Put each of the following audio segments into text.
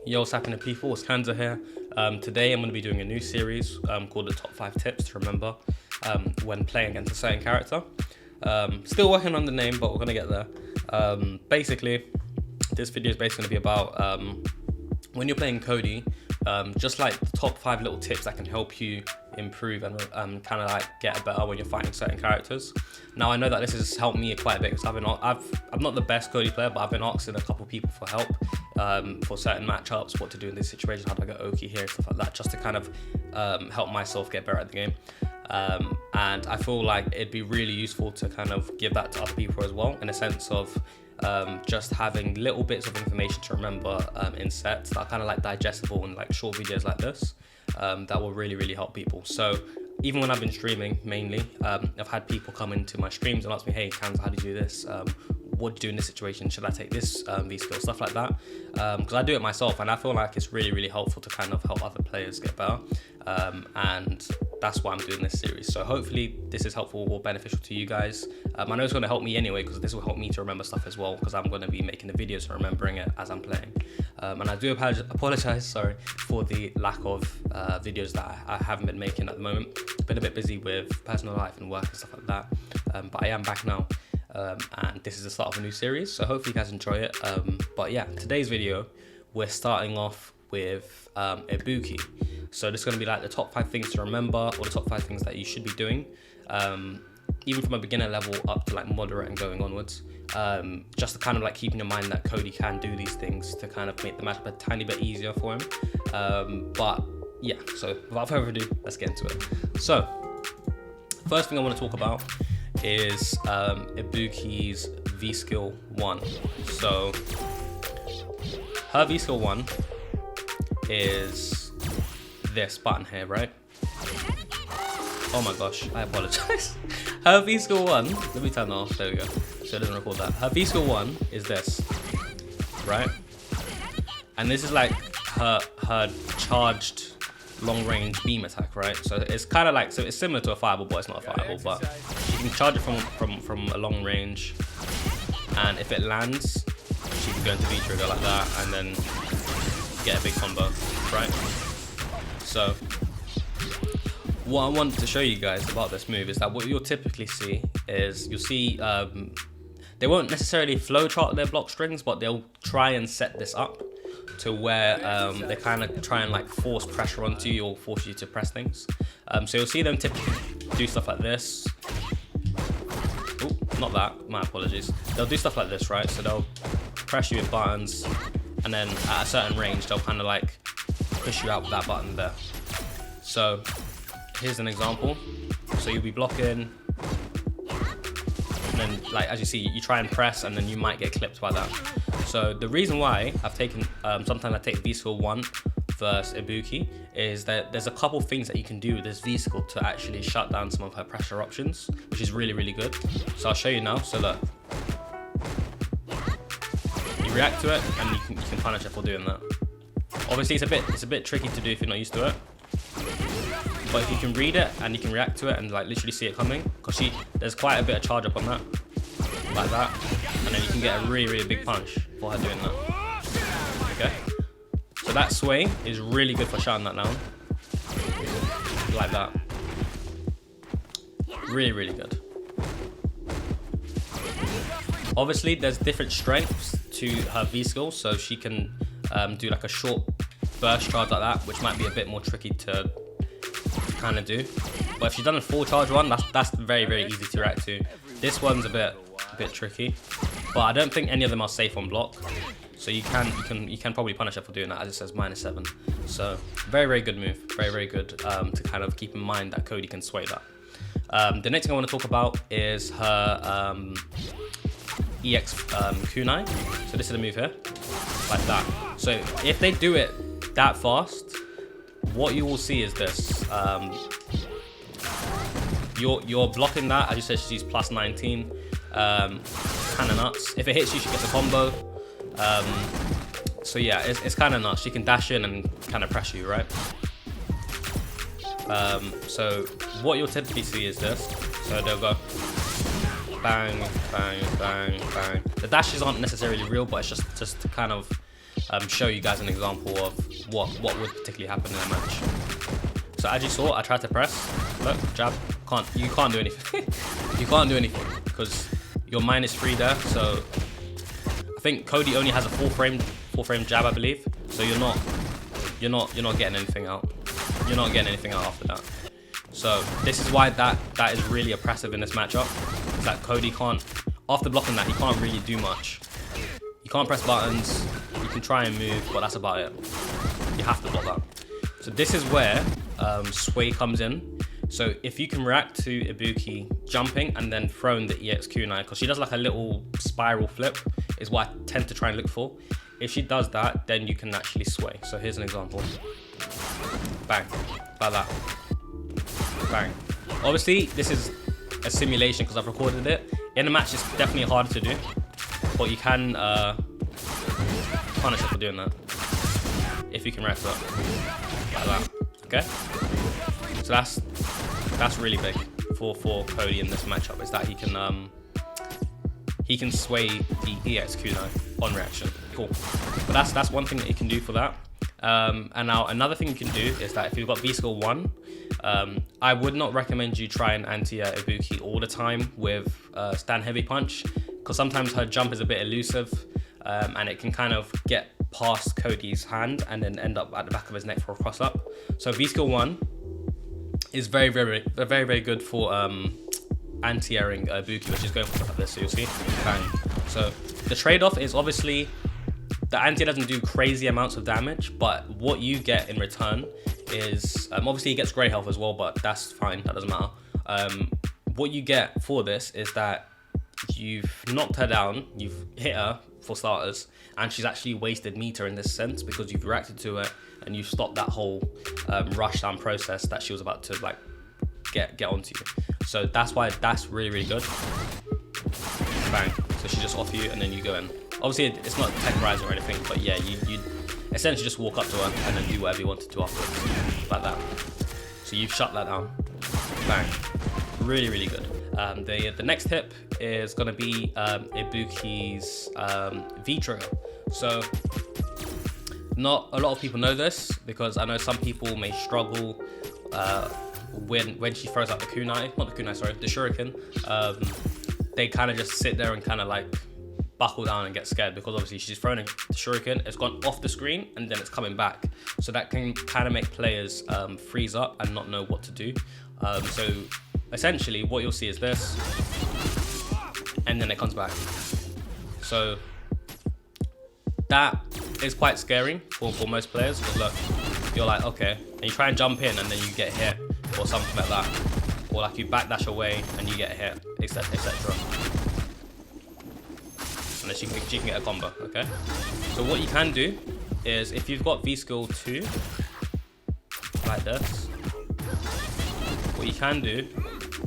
Yo, what's happening, people? It's Kanza here. Today I'm going to be doing a new series called the Top 5 Tips to Remember when playing against a certain character. Still working on the name, but we're going to get there. Basically, this video is basically going to be about when you're playing Cody, just like the top 5 little tips that can help you improve and kind of like get better when you're fighting certain characters. Now, I know that this has helped me quite a bit because I'm not the best Cody player, but I've been asking a couple people for help for certain matchups, what to do in this situation, how do I get Oki here, stuff like that, just to kind of help myself get better at the game. And I feel like it'd be really useful to kind of give that to other people as well, in a sense of just having little bits of information to remember in sets that are kind of like digestible in like short videos like this, that will really help people. So even when I've been streaming mainly, I've had people come into my streams and ask me, hey Kanza, how do you do this? What do you do in this situation? Should I take this V-skill? Stuff like that. Because I do it myself and I feel like it's really helpful to kind of help other players get better. And that's why I'm doing this series. So hopefully this is helpful or beneficial to you guys. I know it's going to help me anyway, because this will help me to remember stuff as well, because I'm going to be making the videos and remembering it as I'm playing. And I do apologize, for the lack of videos that I haven't been making at the moment. I've been a bit busy with personal life and work and stuff like that. But I am back now. And this is the start of a new series, so hopefully you guys enjoy it. But yeah, today's video, we're starting off with Ibuki. So this is going to be like the top 5 things to remember, or the top 5 things that you should be doing, even from a beginner level up to like moderate and going onwards, just to kind of like keep in your mind that Cody can do these things to kind of make the matchup a tiny bit easier for him. But yeah, so without further ado, let's get into it. So first thing I want to talk about is Ibuki's V-skill 1. So her V-skill 1 is this button here, right? Oh my gosh, I apologize. Her V-skill 1, let me turn that off, there we go, so it doesn't record that. Her V-skill 1 is this, right? And this is like her charged long-range beam attack, right? So it's kind of like, so it's similar to a fireball, but it's not a fireball, but you can charge it from a long range, and if it lands, she can go into V-trigger like that, and then get a big combo, right? So what I want to show you guys about this move is that what you'll typically see is, you'll see they won't necessarily flowchart their block strings, but they'll try and set this up to where they kind of try and like force pressure onto you or force you to press things. So you'll see them typically do stuff like this. Oh, not that, my apologies. They'll do stuff like this, right? So they'll press you with buttons, and then at a certain range, they'll kind of like push you out with that button there. So here's an example. So you'll be blocking, and then like, as you see, you try and press, and then you might get clipped by that. So the reason why I've taken, sometimes I take V-skill 1 versus Ibuki, is that there's a couple things that you can do with this V-skill to actually shut down some of her pressure options, which is really good. So I'll show you now. So look, you react to it, and you can punish her for doing that. Obviously, it's a bit tricky to do if you're not used to it. But if you can read it and you can react to it and like literally see it coming, because there's quite a bit of charge up on that, like that, and then you can get a really big punch for her doing that. Okay, so that sway is really good for shutting that down, like that. Really good. Obviously, there's different strengths to her V-skill, so she can do like a short burst charge like that, which might be a bit more tricky to kind of do. But if she's done a full charge one, that's very easy to react to. This one's a bit tricky, but I don't think any of them are safe on block. So you can probably punish her for doing that, as it says -7. So very good move, very good to kind of keep in mind that Cody can sway that. The next thing I want to talk about is her EX kunai. So this is the move here, like that. So if they do it that fast, what you will see is this. You're blocking that, as you said, she's +19. Kind of nuts. If it hits you, she gets a combo. So yeah, it's kind of nuts. She can dash in and kind of press you, right? So what you'll typically see is this. So they'll go bang, bang, bang, bang. The dashes aren't necessarily real, but it's just to kind of show you guys an example of what would particularly happen in a match. So as you saw, I tried to press. Look, jab. You can't do anything. You can't do anything because you're -3 there. So I think Cody only has a full frame jab, I believe. So you're not getting anything out. You're not getting anything out after that. So this is why that is really oppressive in this matchup. Is that Cody can't, after blocking that, he can't really do much. You can't press buttons. You can try and move, but that's about it. You have to block that. So this is where sway comes in. So if you can react to Ibuki jumping and then throwing the EXQ9, because she does like a little spiral flip, is what I tend to try and look for. If she does that, then you can actually sway. So here's an example. Bang, like that. Bang. Obviously, this is a simulation because I've recorded it. In a match, it's definitely harder to do, but you can punish her for doing that if you can react to it like that. Okay. So that's really big for Cody in this matchup, is that he can sway the EXQ9 on reaction. Cool. But that's one thing that you can do for that. And now another thing you can do is that if you've got V skill 1, I would not recommend you try and anti-air Ibuki all the time with stand heavy punch, because sometimes her jump is a bit elusive, and it can kind of get past Cody's hand and then end up at the back of his neck for a cross up. So V skill 1 is very good for anti-airing Ibuki, which is going for like this. So you'll see, bang. So the trade-off is obviously the anti doesn't do crazy amounts of damage, but what you get in return is obviously he gets grey health as well, but that's fine, that doesn't matter. What you get for this is that you've knocked her down, you've hit her for starters, and she's actually wasted meter in this sense because you've reacted to it and you've stopped that whole rush down process that she was about to like get onto you. So that's why that's really good. Bang. So she just off you and then you go in. Obviously it's not tech rise or anything, but yeah, you essentially just walk up to her and then do whatever you wanted to afterwards, like that. So you've shut that down. Bang. Really good. The next tip is gonna be Ibuki's V trigger. So not a lot of people know this, because I know some people may struggle when she throws out the kunai, not the kunai, sorry, the shuriken. They kind of just sit there and kind of like buckle down and get scared, because obviously she's thrown a shuriken, it's gone off the screen and then it's coming back. So that can kind of make players freeze up and not know what to do. So essentially what you'll see is this, and then it comes back. So that is quite scary for most players, because look, you're like, okay, and you try and jump in and then you get hit or something like that, or like you backdash away and you get hit, etc. And then she can get a combo. Okay, so what you can do is, if you've got V skill 2 like this, what you can do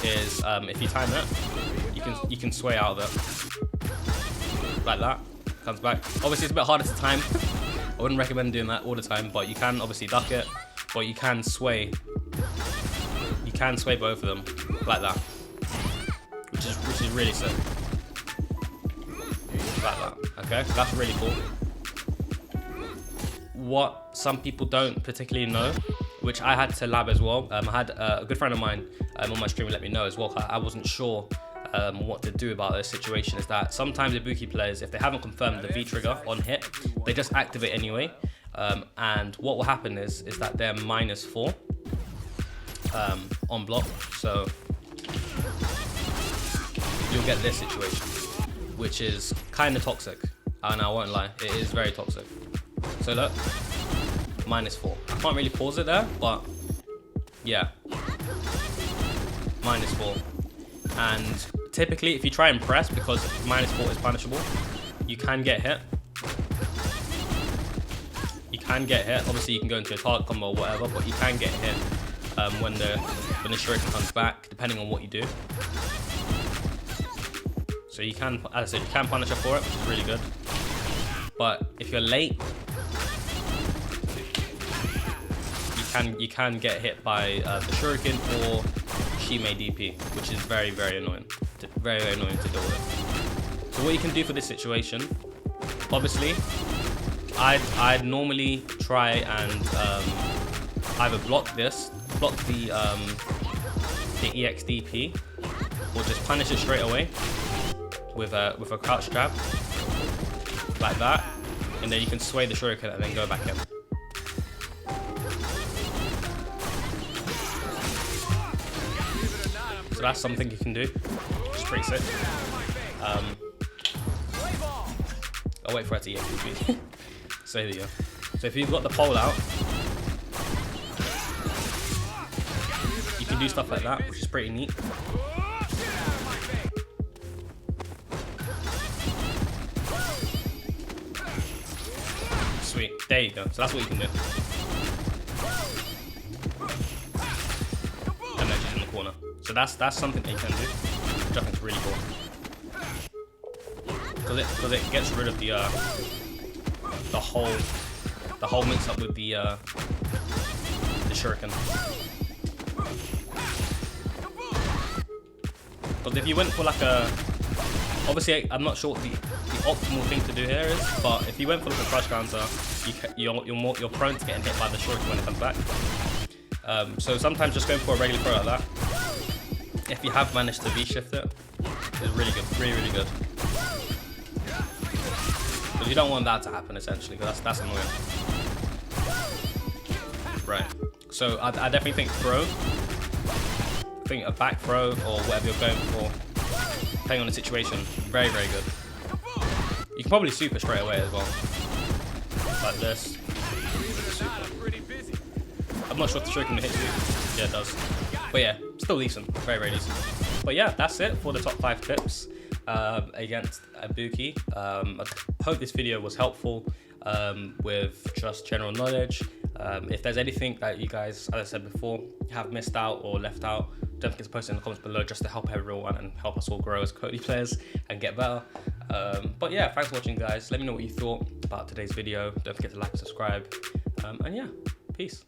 is if you time it, you can sway out of it like that. Comes back. Obviously it's a bit harder to time. I wouldn't recommend doing that all the time, but you can obviously duck it, but you can sway. You can sway both of them like that, which is really sick. Like that. Okay, so that's really cool. What some people don't particularly know, which I had to lab as well. I had a good friend of mine on my stream let me know as well. I wasn't sure what to do about this situation, is that sometimes Ibuki players, if they haven't confirmed the V trigger on hit, they just activate anyway, and what will happen is that they're -4 on block, so you'll get this situation, which is kind of toxic, and I won't lie, it is very toxic. So look, -4. I can't really pause it there, but yeah, -4. And typically, if you try and press, because -4 is punishable, you can get hit. You can get hit. Obviously, you can go into a target combo or whatever, but you can get hit when the shuriken comes back, depending on what you do. So you can, as I said, you can punish her for it, which is really good. But if you're late, you you can get hit by the shuriken or Shime DP, which is very annoying. Very annoying to deal with. So what you can do for this situation, obviously, I'd normally try and either block the EXDP, or just punish it straight away with a crouch grab like that, and then you can sway the shuriken and then go back in. So that's something you can do. It's pretty sick. I'll wait for it to EXDP. So there you go. So if you've got the pole out, you can do stuff like that, which is pretty neat. Sweet. There you go. So that's what you can do. And then she's in the corner. So that's something that you can do, which I think is really cool. Because it gets rid of the whole mix up with the shuriken. Because if you went for like obviously I'm not sure what the optimal thing to do here is, but if you went for like a crush counter, you're prone to getting hit by the shuriken when it comes back. So sometimes just going for a regular throw like that, if you have managed to V-shift it, is really good, really good. Because you don't want that to happen essentially, because that's annoying. Right. So I definitely think a back throw or whatever you're going for, depending on the situation, very good. You can probably super straight away as well, like this. I'm not sure if the shuriken hits you. Yeah, it does. But yeah, still decent, very decent. But yeah, that's it for the top 5 tips against Ibuki. I hope this video was helpful with just general knowledge. If there's anything that you guys, as I said before, have missed out or left out, don't forget to post it in the comments below just to help everyone and help us all grow as Cody players and get better. But yeah, thanks for watching, guys. Let me know what you thought about today's video. Don't forget to like and subscribe. And yeah, peace.